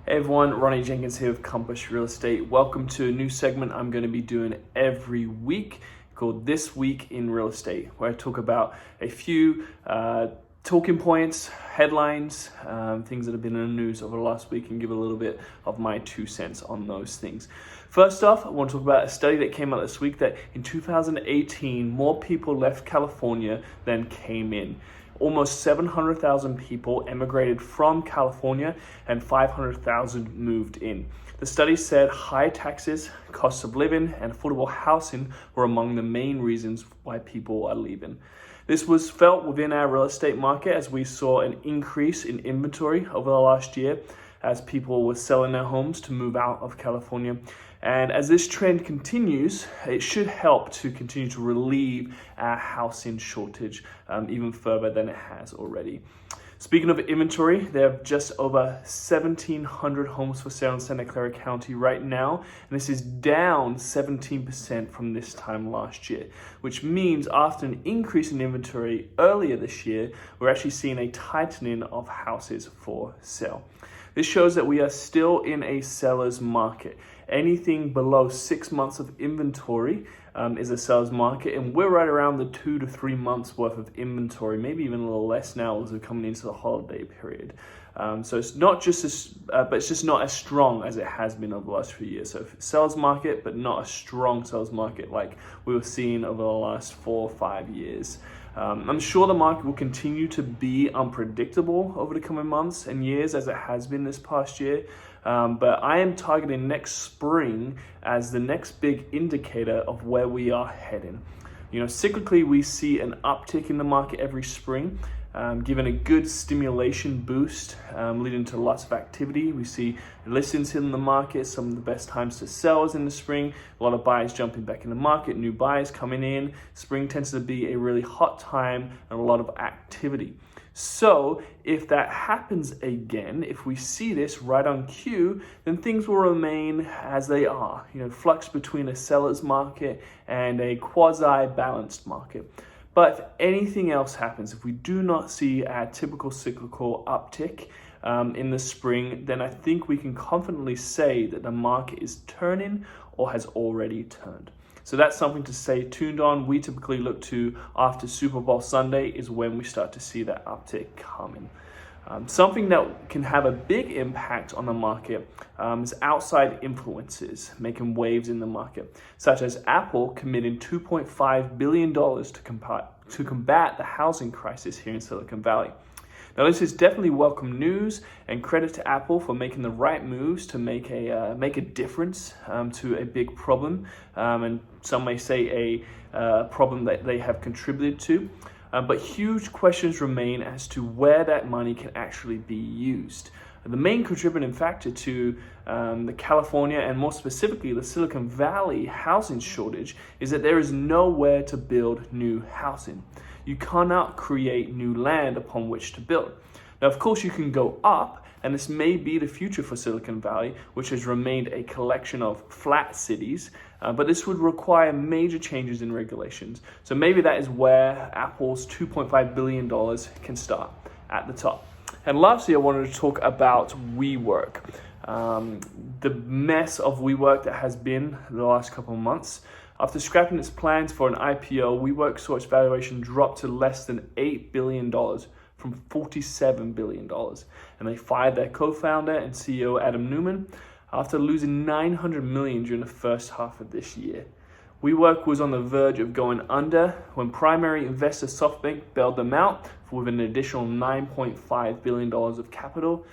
Hey everyone, Ronnie Jenkins here with Compass Real Estate. Welcome to a new segment I'm going to be doing every week called This Week in Real Estate, where I talk about a few talking points, headlines, things that have been in the news over the last week and give a little bit of my 2 cents on those things. First off, I want to talk about a study that came out this week that in 2018, more people left California than came in. Almost 700,000 people emigrated from California and 500,000 moved in. The study said high taxes, costs of living, and affordable housing were among the main reasons why people are leaving. This was felt within our real estate market as we saw an increase in inventory over the last year as people were selling their homes to move out of California. And as this trend continues, it should help to continue to relieve our housing shortage even further than it has already. Speaking of inventory, there are just over 1,700 homes for sale in Santa Clara County right now, and this is down 17% from this time last year, which means after an increase in inventory earlier this year, we're actually seeing a tightening of houses for sale. This shows that we are still in a seller's market. Anything below 6 months of inventory is a seller's market, and we're right around the 2 to 3 months worth of inventory, maybe even a little less now as we're coming into the holiday period. So it's not just but it's just not as strong as it has been over the last few years. So seller's market, but not a strong seller's market like we were seeing over the last 4 or 5 years. I'm sure the market will continue to be unpredictable over the coming months and years as it has been this past year. But I am targeting next spring as the next big indicator of where we are heading. You know, cyclically, we see an uptick in the market every spring, given a good stimulation boost, leading to lots of activity. We see listings hitting the market, some of the best times to sell is in the spring, a lot of buyers jumping back in the market, new buyers coming in. Spring tends to be a really hot time and a lot of activity. So if that happens again, if we see this right on cue, then things will remain as they are, flux between a seller's market and a quasi-balanced market. But if anything else happens, if we do not see our typical cyclical uptick in the spring, then I think we can confidently say that the market is turning or has already turned. So that's something to stay tuned on. We typically look to after Super Bowl Sunday is when we start to see that uptick coming. Something that can have a big impact on the market is outside influences making waves in the market, such as Apple committing $2.5 billion to combat the housing crisis here in Silicon Valley. Now, this is definitely welcome news, and credit to Apple for making the right moves to make a difference to a big problem, and some may say a problem that they have contributed to. But huge questions remain as to where that money can actually be used. The main contributing factor to the California and more specifically the Silicon Valley housing shortage is that there is nowhere to build new housing. You cannot create new land upon which to build. Now, of course, you can go up, and this may be the future for Silicon Valley, which has remained a collection of flat cities, but this would require major changes in regulations. So maybe that is where Apple's $2.5 billion can start, at the top. And lastly, I wanted to talk about WeWork. The mess of WeWork that has been the last couple of months. After scrapping its plans for an IPO, WeWork saw its valuation drop to less than $8 billion from $47 billion. And they fired their co-founder and CEO Adam Neumann after losing $900 million during the first half of this year. WeWork was on the verge of going under when primary investor SoftBank bailed them out with an additional $9.5 billion of capital.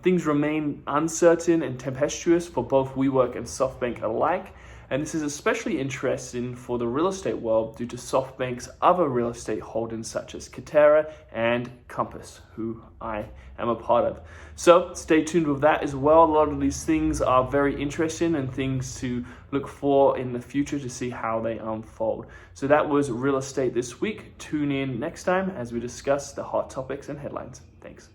Things remain uncertain and tempestuous for both WeWork and SoftBank alike. And this is especially interesting for the real estate world due to SoftBank's other real estate holdings such as Katerra and Compass, who I am a part of. So stay tuned with that as well. A lot of these things are very interesting and things to look for in the future to see how they unfold. So that was real estate this week. Tune in next time as we discuss the hot topics and headlines. Thanks.